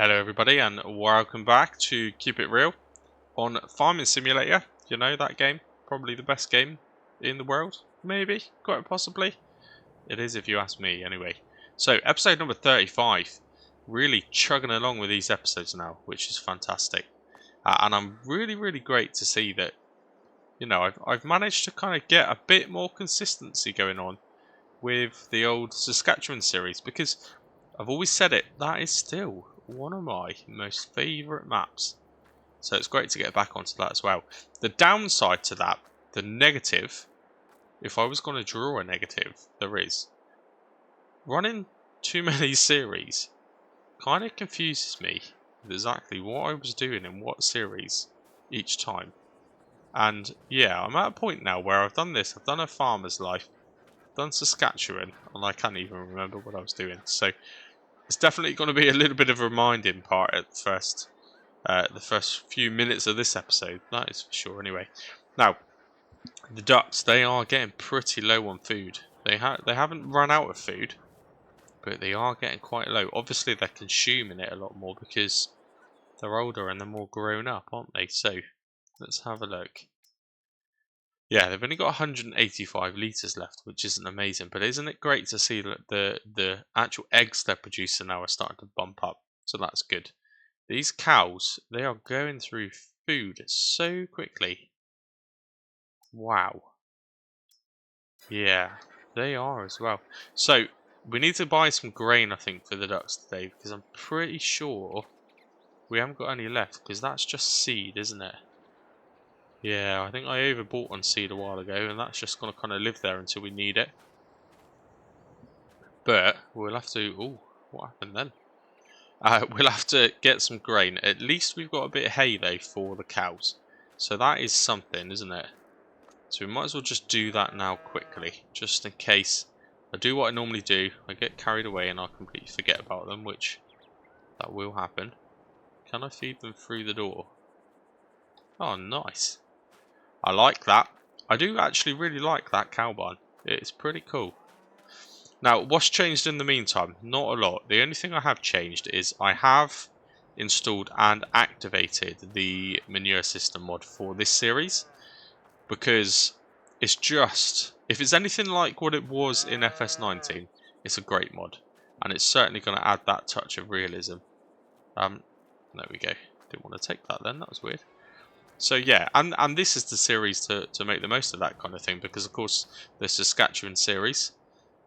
Hello everybody and welcome back to Keep It Real on Farming Simulator. You know that game? Probably the best game in the world, maybe, quite possibly. It is if you ask me anyway. So episode number 35, really chugging along with these episodes now, which is fantastic. And I'm really great to see that, you know, I've managed to kind of get a bit more consistency going on with the old Saskatchewan series, because I've always said it, that is still one of my most favourite maps. So it's great to get back onto that as well. The downside to that, the negative, if I was going to draw a negative, there is. Running too many series kind of confuses me with exactly what I was doing in what series each time. And yeah, I'm at a point now where I've done this, I've done A Farmer's Life, I've done Saskatchewan, and I can't even remember what I was doing. So it's definitely going to be a little bit of a reminding part at the first few minutes of this episode. That is for sure. Anyway, now the ducks, they are getting pretty low on food. They haven't run out of food, but they are getting quite low. Obviously, they're consuming it a lot more because they're older and they're more grown up, aren't they? So let's have a look. Yeah, they've only got 185 litres left, which isn't amazing. But isn't it great to see that the actual eggs they're producing now are starting to bump up? So that's good. These cows, they are going through food so quickly. Wow. Yeah, they are as well. So we need to buy some grain, I think, for the ducks today, because I'm pretty sure we haven't got any left, because that's just seed, isn't it? Yeah, I think I overbought on seed a while ago, and that's just going to kind of live there until we need it. But we'll have to... Ooh, what happened then? We'll have to get some grain. At least we've got a bit of hay, though, for the cows. So that is something, isn't it? So we might as well just do that now quickly, just in case I do what I normally do. I get carried away and I completely forget about them, which that will happen. Can I feed them through the door? Oh, nice. I like that. I do actually really like that cow barn. It's pretty cool. Now, what's changed in the meantime? Not a lot. The only thing I have changed is I have installed and activated the manure system mod for this series, because it's just, if it's anything like what it was in FS19, it's a great mod, and it's certainly going to add that touch of realism. There we go. Didn't want to take that then, that was weird. So yeah, and this is the series to make the most of that kind of thing, because of course the Saskatchewan series,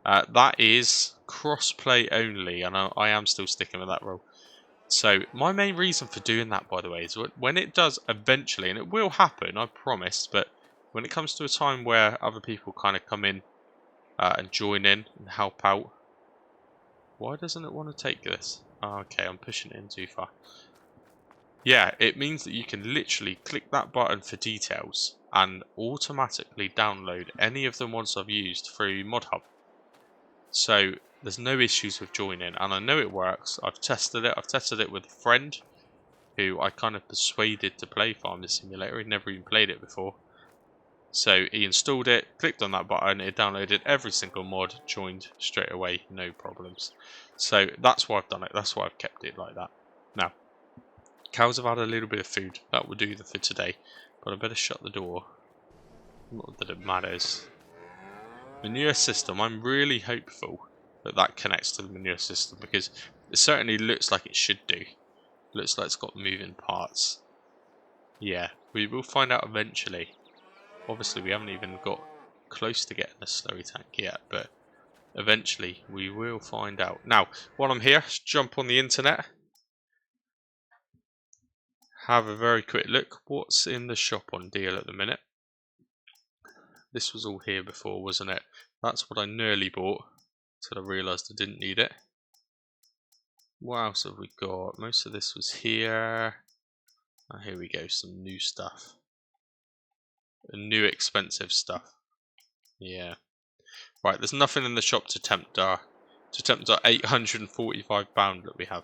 that is cross-play only, and I am still sticking with that rule. So my main reason for doing that, by the way, is when it does eventually, and it will happen, I promise, but when it comes to a time where other people kind of come in and join in and help out. Why doesn't it want to take this? Oh, okay, I'm pushing it in too far. Yeah, it means that you can literally click that button for details and automatically download any of the mods I've used through ModHub. So there's no issues with joining, and I know it works. I've tested it with a friend who I kind of persuaded to play Farming Simulator. He'd never even played it before. So he installed it, clicked on that button, it downloaded every single mod, joined straight away, no problems. So that's why I've done it, that's why I've kept it like that. Now, cows have had a little bit of food, that will do for today, but I better shut the door. Not that it matters. Manure system, I'm really hopeful that that connects to the manure system, because it certainly looks like it should do. Looks like it's got moving parts. Yeah, we will find out eventually. Obviously, we haven't even got close to getting a slurry tank yet, but eventually we will find out. Now, while I'm here, let's jump on the internet. Have a very quick look. What's in the shop on deal at the minute? This was all here before, wasn't it? That's what I nearly bought until I realised I didn't need it. What else have we got? Most of this was here. Oh, here we go, some new stuff. New expensive stuff. Yeah. Right, there's nothing in the shop to tempt our £845 that we have.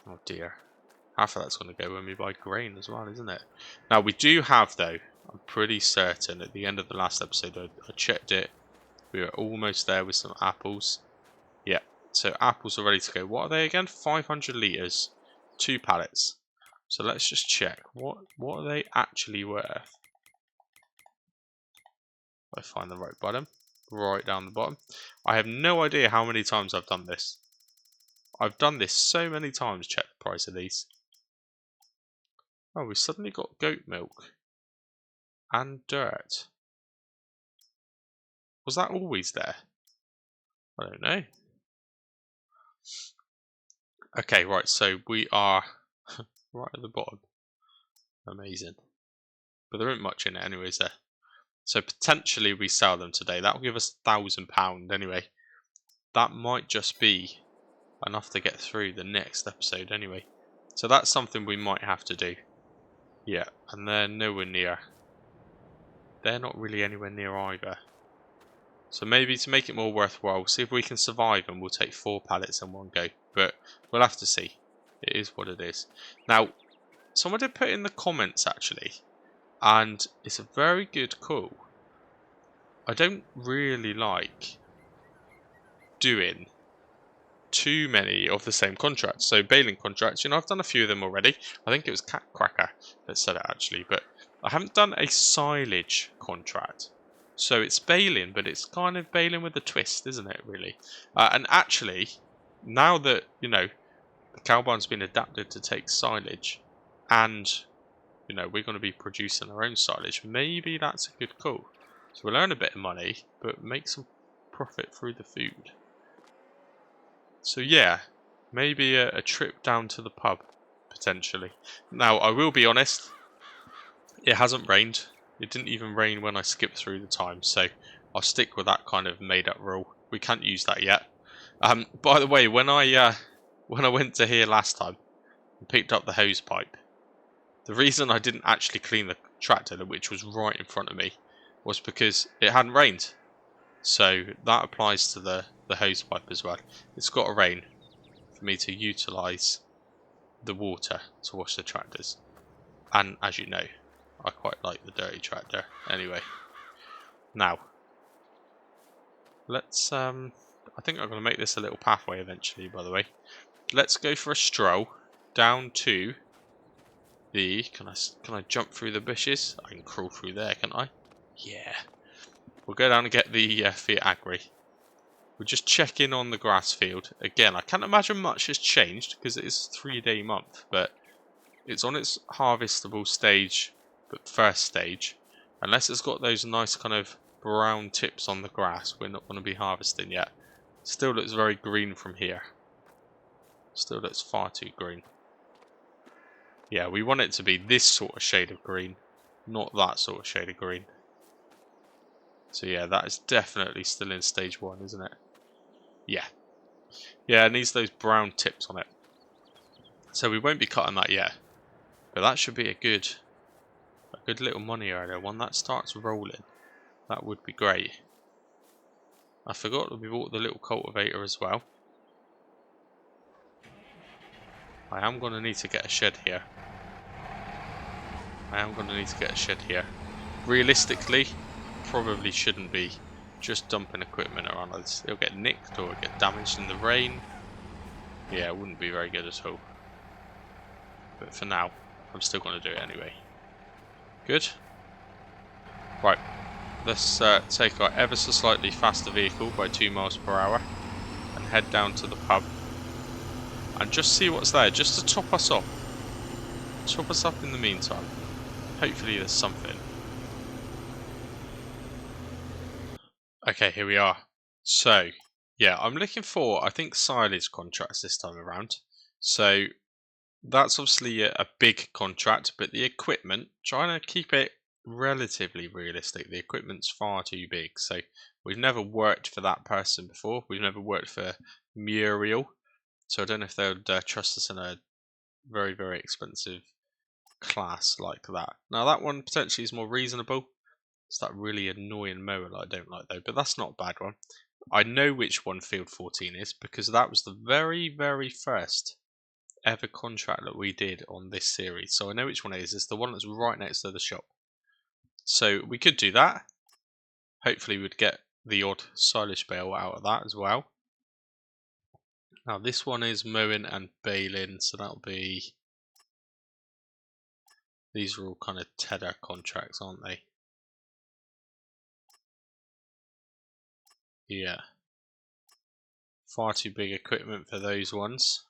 Oh dear. Half of that's going to go when we buy grain as well, isn't it? Now we do have, though, I'm pretty certain at the end of the last episode, I checked it. We were almost there with some apples. Yeah, So apples are ready to go. What are they again? 500 litres, 2 pallets. So let's just check. What are they actually worth? If I find the right bottom, right down the bottom. I have no idea how many times I've done this. I've done this so many times. Check the price of these. Oh, we suddenly got goat milk and dirt. Was that always there? I don't know. Okay, right, so we are right at the bottom. Amazing. But there isn't much in it anyways there. So potentially we sell them today. That will give us £1,000 anyway. That might just be enough to get through the next episode anyway. So that's something we might have to do. Yeah, and they're nowhere near. They're not really anywhere near either. So maybe to make it more worthwhile, we'll see if we can survive and we'll take 4 pallets in one go. But we'll have to see. It is what it is. Now, someone did put in the comments actually, and it's a very good call. I don't really like doing too many of the same contracts. So baling contracts, I've done a few of them already. I think it was Cat Cracker that said it actually, but I haven't done a silage contract. So it's baling, but it's kind of baling with a twist, isn't it, really? And actually, now that, the cow barn's been adapted to take silage, and, we're going to be producing our own silage, maybe that's a good call. So we'll earn a bit of money, but make some profit through the food. So yeah, maybe a trip down to the pub, potentially. Now, I will be honest, it hasn't rained. It didn't even rain when I skipped through the time, so I'll stick with that kind of made-up rule. We can't use that yet. By the way, when I went to here last time and picked up the hose pipe, the reason I didn't actually clean the tractor, which was right in front of me, was because it hadn't rained. So that applies to the hose pipe as well. It's got to rain for me to utilise the water to wash the tractors. And as you know, I quite like the dirty tractor. Anyway, now let's I think I'm going to make this a little pathway eventually, by the way. Let's go for a stroll down to the can I jump through the bushes? I can crawl through there, can't I? Yeah. We'll go down and get the Fiat Agri. We'll just check in on the grass field. Again, I can't imagine much has changed because it is a 3-day month, but it's on its harvestable stage, but first stage. Unless it's got those nice kind of brown tips on the grass, we're not going to be harvesting yet. Still looks very green from here. Still looks far too green. Yeah, we want it to be this sort of shade of green, not that sort of shade of green. So yeah, that is definitely still in stage 1, isn't it? Yeah. Yeah, it needs those brown tips on it. So we won't be cutting that yet. But that should be a good little money earner. When that starts rolling, that would be great. I forgot that we bought the little cultivator as well. I am going to need to get a shed here. Realistically, probably shouldn't be just dumping equipment around. It'll get nicked or get damaged in the rain. Yeah, it wouldn't be very good at all. But for now, I'm still going to do it anyway. Good. Right. Let's take our ever so slightly faster vehicle by 2 miles per hour and head down to the pub and just see what's there, just to top us up. Top us up in the meantime. Hopefully there's something. Okay, here we are. So, yeah, I'm looking for, I think, silage contracts this time around. So, that's obviously a big contract, but the equipment, trying to keep it relatively realistic. The equipment's far too big, so we've never worked for that person before. We've never worked for Muriel, so I don't know if they would trust us in a very, very expensive class like that. Now that one potentially is more reasonable. It's that really annoying mower that I don't like though, but that's not a bad one. I know which one Field 14 is because that was the very, very first ever contract that we did on this series. So I know which one it is. It's the one that's right next to the shop. So we could do that. Hopefully we'd get the odd silage bale out of that as well. Now this one is mowing and baling, so that'll be... These are all kind of Tedder contracts, aren't they? Yeah. Far too big equipment for those ones.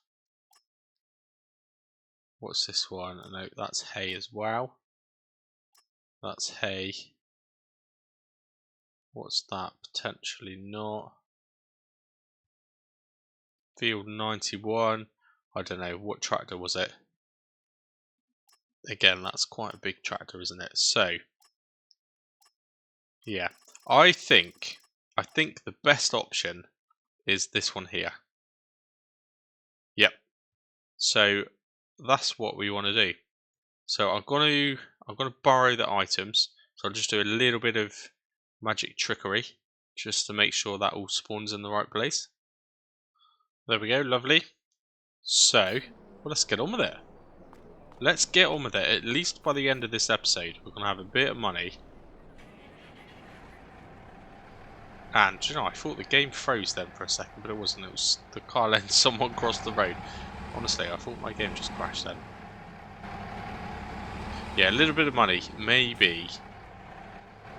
What's this one? No, that's hay as well. That's hay. What's that? Potentially not. Field 91. I don't know. What tractor was it? Again, that's quite a big tractor, isn't it? So, yeah. I think the best option is this one here. Yep. So, that's what we want to do. So, I'm going to borrow the items. So, I'll just do a little bit of magic trickery just to make sure that all spawns in the right place. There we go, lovely. So, well, let's get on with it. Let's get on with it. At least by the end of this episode, we're going to have a bit of money. And, you know, I thought the game froze then for a second, but it wasn't. It was the car letting someone cross the road. Honestly, I thought my game just crashed then. Yeah, a little bit of money. Maybe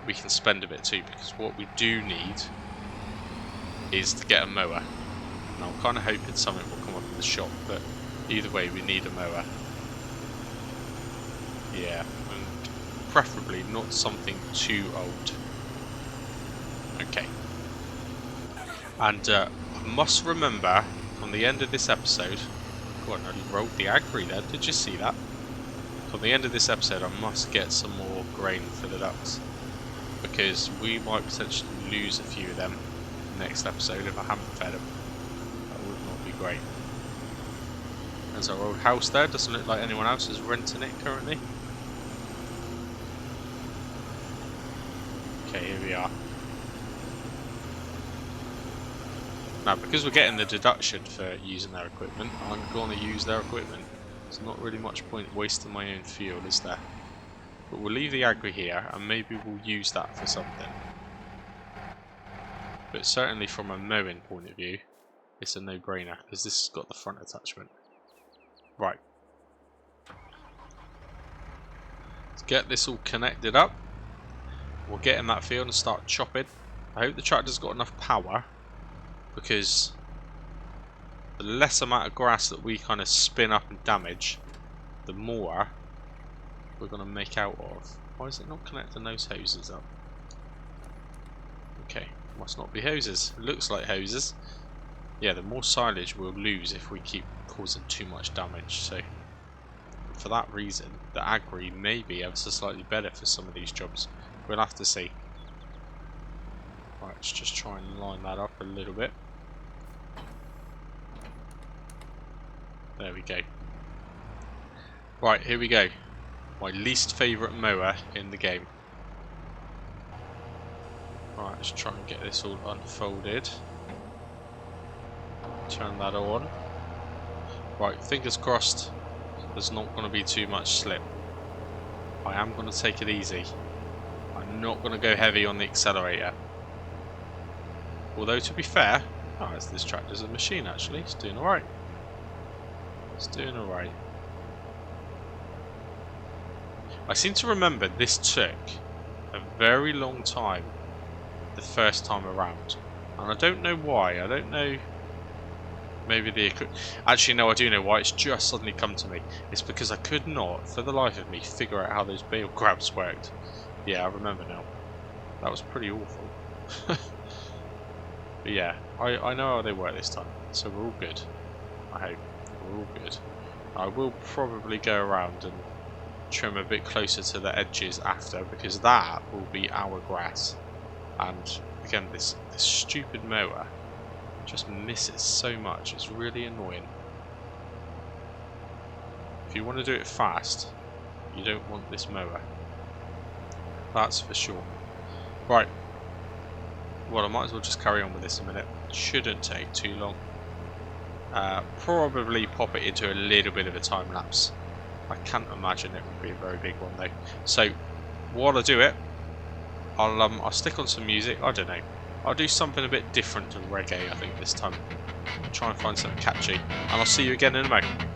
we can spend a bit too, because what we do need is to get a mower. And I'm kind of hoping something will come up in the shop, but either way, we need a mower. Yeah, and preferably not something too old. Okay. And I must remember from the end of this episode... God, I nearly rolled the agri there. Did you see that? From the end of this episode, I must get some more grain for the ducks. Because we might potentially lose a few of them next episode if I haven't fed them. That would not be great. There's our old house there. Doesn't look like anyone else is renting it currently. Okay, here we are. Now, because we're getting the deduction for using their equipment, I'm going to use their equipment. There's not really much point wasting my own fuel, is there? But we'll leave the agri here, and maybe we'll use that for something. But certainly from a mowing point of view, it's a no-brainer, because this has got the front attachment. Right. Let's get this all connected up. We'll get in that field and start chopping. I hope the tractor's got enough power, because the less amount of grass that we kind of spin up and damage, the more we're going to make out of. Why is it not connecting those hoses up? Okay, must not be hoses. Looks like hoses. Yeah, the more silage we'll lose if we keep causing too much damage. So for that reason, the agri may be ever so slightly better for some of these jobs. We'll have to see. Right, let's just try and line that up a little bit. There we go. Right, here we go. My least favourite mower in the game. Right, let's try and get this all unfolded. Turn that on. Right, fingers crossed there's not going to be too much slip. I am going to take it easy. I'm not going to go heavy on the accelerator. Although, to be fair, this tractor's a machine actually. It's doing alright. It's doing alright. I seem to remember this took a very long time the first time around. And I don't know why. I don't know. Maybe the... Actually, no, I do know why. It's just suddenly come to me. It's because I could not, for the life of me, figure out how those bale grabs worked. Yeah, I remember now. That was pretty awful. But yeah, I know how they work this time. So we're all good. I hope. We're all good. I will probably go around and trim a bit closer to the edges after, because that will be our grass. And again, this stupid mower just misses so much. It's really annoying. If you want to do it fast, you don't want this mower. That's for sure. Right. Well, I might as well just carry on with this a minute. Shouldn't take too long. Probably pop it into a little bit of a time lapse. I can't imagine it would be a very big one though. So while I do it, I'll stick on some music. I don't know. I'll do something a bit different than reggae, I think, this time. Try and find something catchy. And I'll see you again in a moment.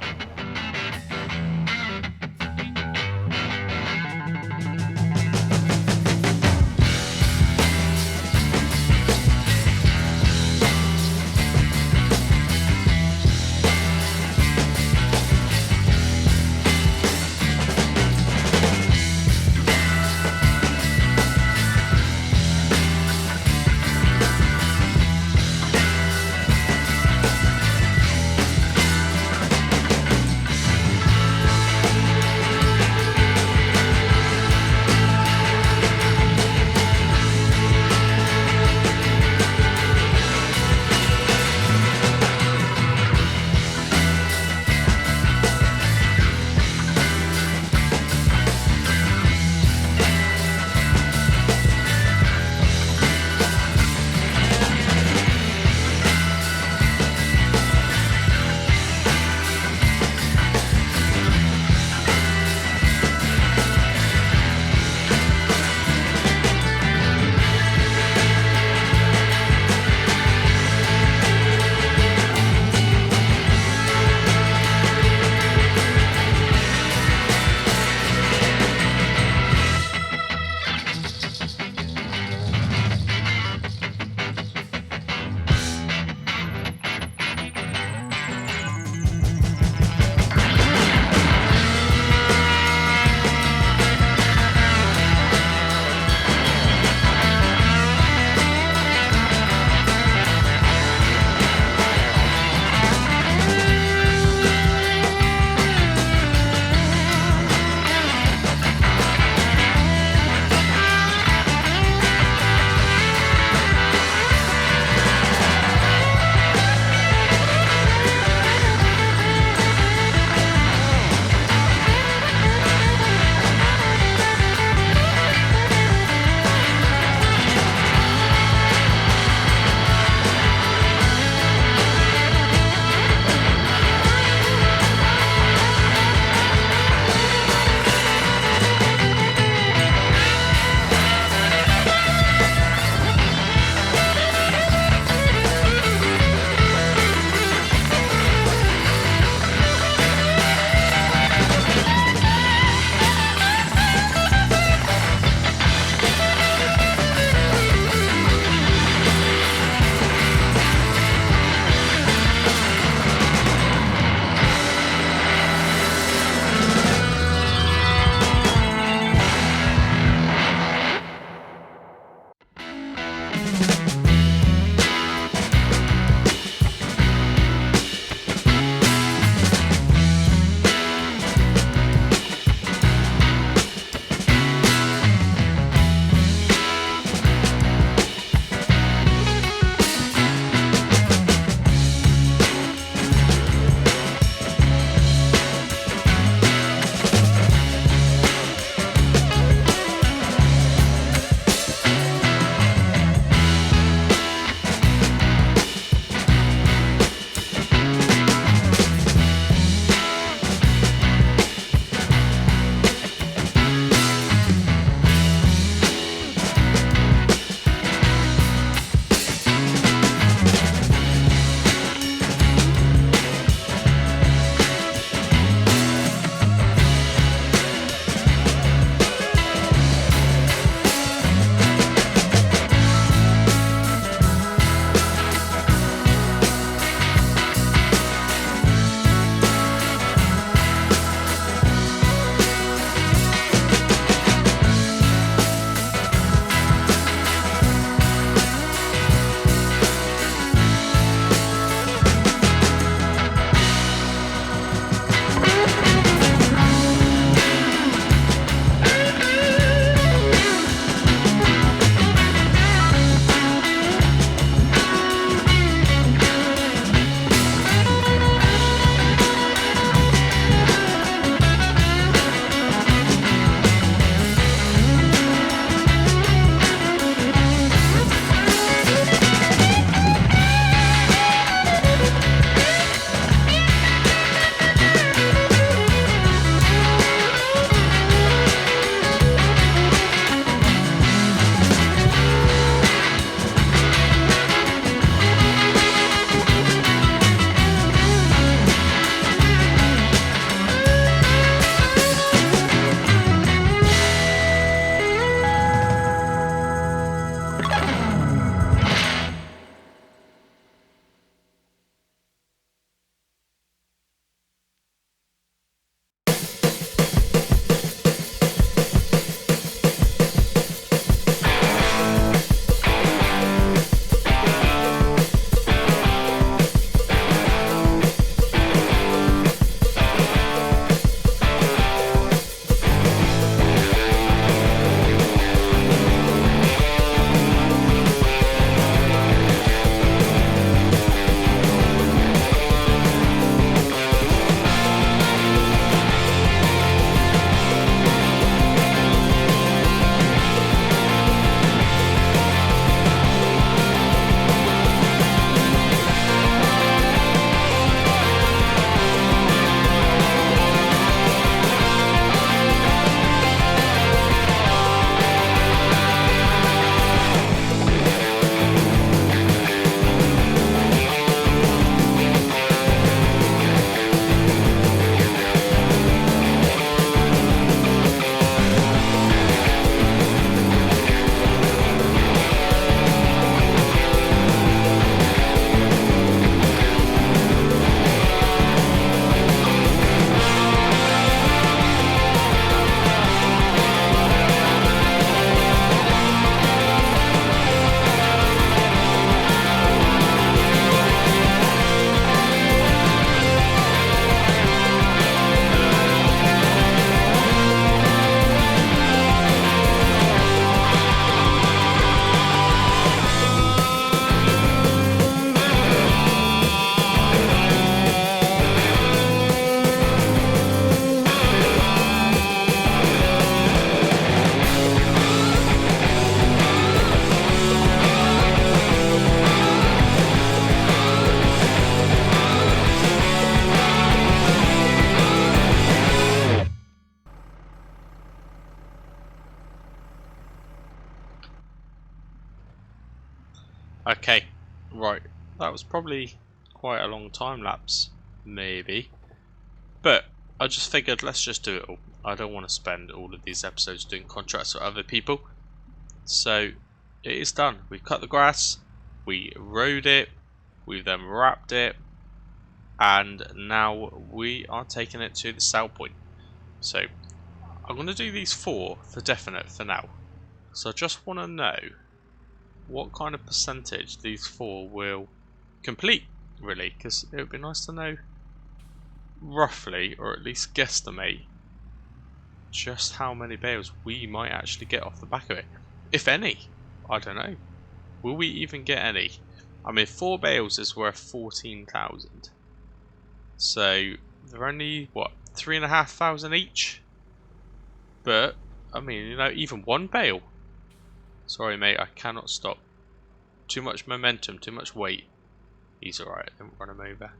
Okay, right. That was probably quite a long time lapse, maybe. But I just figured let's just do it all. I don't want to spend all of these episodes doing contracts for other people. So it is done. We've cut the grass, we rode it, we've then wrapped it, and now we are taking it to the sell point. So I'm going to do these 4 for definite for now. So I just want to know what kind of percentage these 4 will complete, really, because it would be nice to know roughly, or at least guesstimate, just how many bales we might actually get off the back of it. If any. I don't know. Will we even get any? I mean, 4 bales is worth 14,000. So they're only, what, 3,500 each? But, I mean, you know, even 1 bale. Sorry, mate, I cannot stop. Too much momentum, too much weight. He's alright, don't run him over.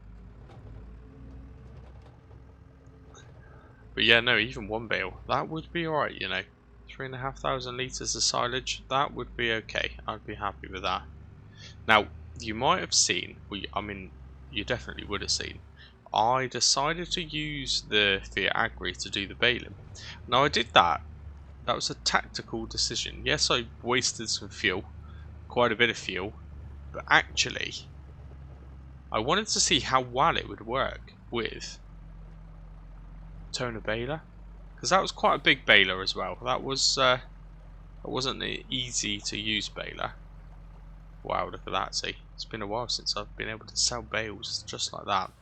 But yeah, no, even 1 bale. That would be alright, you know. 3,500 litres of silage, that would be okay. I'd be happy with that. Now, you might have seen, I mean, you definitely would have seen, I decided to use the Fiat Agri to do the baling. Now, I did that. That was a tactical decision. Yes, I wasted some fuel, quite a bit of fuel, but actually, I wanted to see how well it would work with toner baler, because that was quite a big baler as well. That wasn't an easy to use baler. Wow, look at that, see. It's been a while since I've been able to sell bales just like that.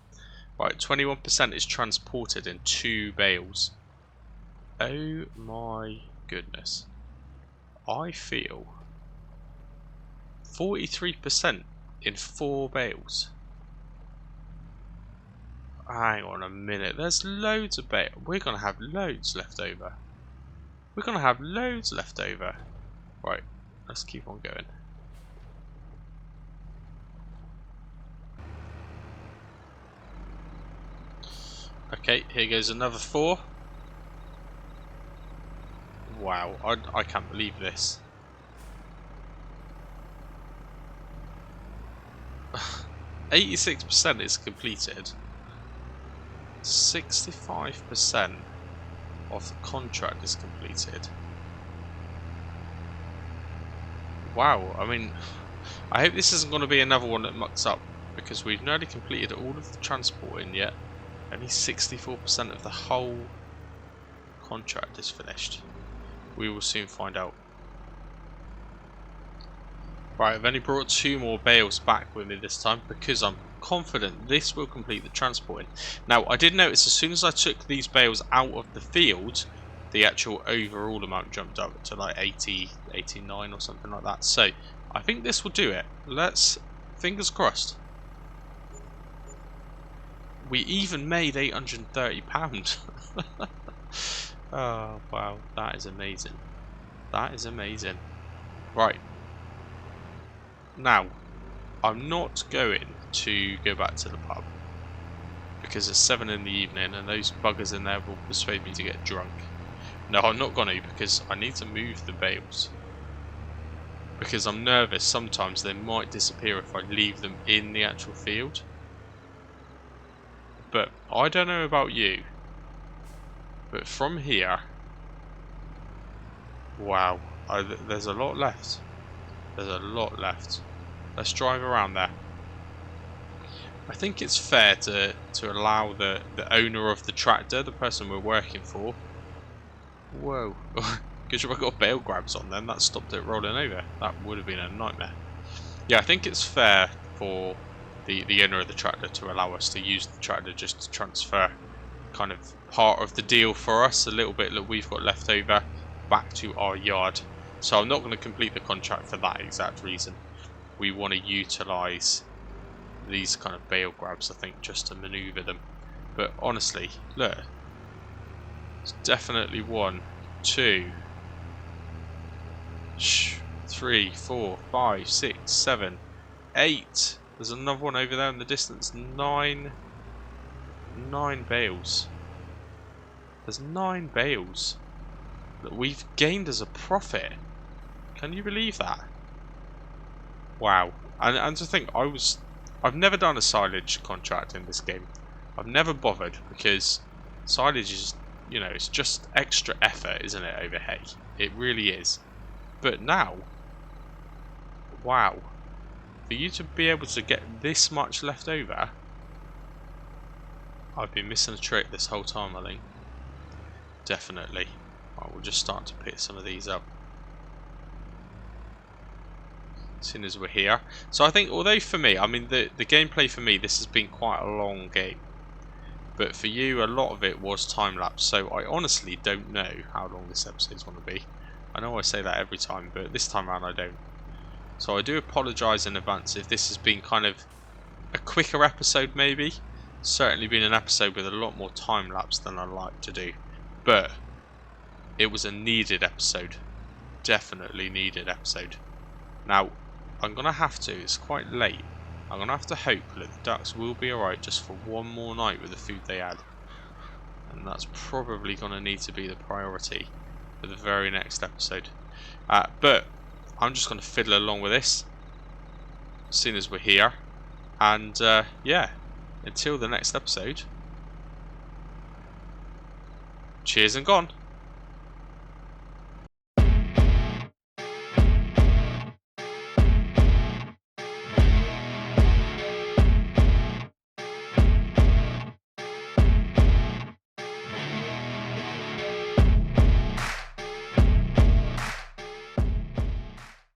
Right, 21% is transported in 2 bales. Oh my goodness. I feel 43% in 4 bales. Hang on a minute, there's loads of bales. We're going to have loads left over. We're going to have loads left over. Right, let's keep on going. Okay, here goes another 4. Wow, I can't believe this. 86% is completed. 65% of the contract is completed. Wow, I mean, I hope this isn't going to be another one that mucks up, because we've nearly completed all of the transporting yet. Only 64% of the whole contract is finished. We will soon find out. Right, I've only brought 2 more bales back with me this time because I'm confident this will complete the transporting. Now, I did notice as soon as I took these bales out of the field, the actual overall amount jumped up to like 80, 89 or something like that. So, I think this will do it. Let's, fingers crossed. We even made £830. Oh, wow, that is amazing. That is amazing. Right. Now, I'm not going to go back to the pub because it's 7 in the evening and those buggers in there will persuade me to get drunk. No, I'm not going to, because I need to move the bales. Because I'm nervous sometimes they might disappear if I leave them in the actual field. But I don't know about you, but from here, wow, there's a lot left. There's a lot left. Let's drive around there. I think it's fair to allow the owner of the tractor, the person we're working for. Whoa. Good job I got bale grabs on then, that stopped it rolling over. That would have been a nightmare. Yeah, I think it's fair for the owner of the tractor to allow us to use the tractor just to transfer kind of part of the deal for us, a little bit that we've got left over, back to our yard. So I'm not going to complete the contract for that exact reason. We want to utilise these kind of bale grabs, I think, just to manoeuvre them. But honestly, look, it's definitely 1, 2, 3, 4, 5, 6, 7, 8. There's another one over there in the distance. 9 bales. There's 9 bales that we've gained as a profit. Can you believe that? Wow. And to think, I've never done a silage contract in this game. I've never bothered because silage is, you know, it's just extra effort, isn't it, over hay? It really is. But now, wow. For you to be able to get this much left over, I've been missing a trick this whole time, I think. Definitely. Right, we'll just start to pick some of these up. As soon as we're here. So I think, although for me, I mean, the gameplay for me, this has been quite a long game. But for you, a lot of it was time-lapse. So I honestly don't know how long this episode's going to be. I know I say that every time, but this time around I don't. So I do apologise in advance if this has been kind of a quicker episode maybe. Certainly been an episode with a lot more time-lapse than I like to do. But it was a needed episode. Definitely needed episode. Now, I'm going to have to, it's quite late, I'm going to have to hope that the ducks will be alright just for one more night with the food they had. And that's probably going to need to be the priority for the very next episode. But I'm just going to fiddle along with this as soon as we're here. And yeah, until the next episode, cheers and gone.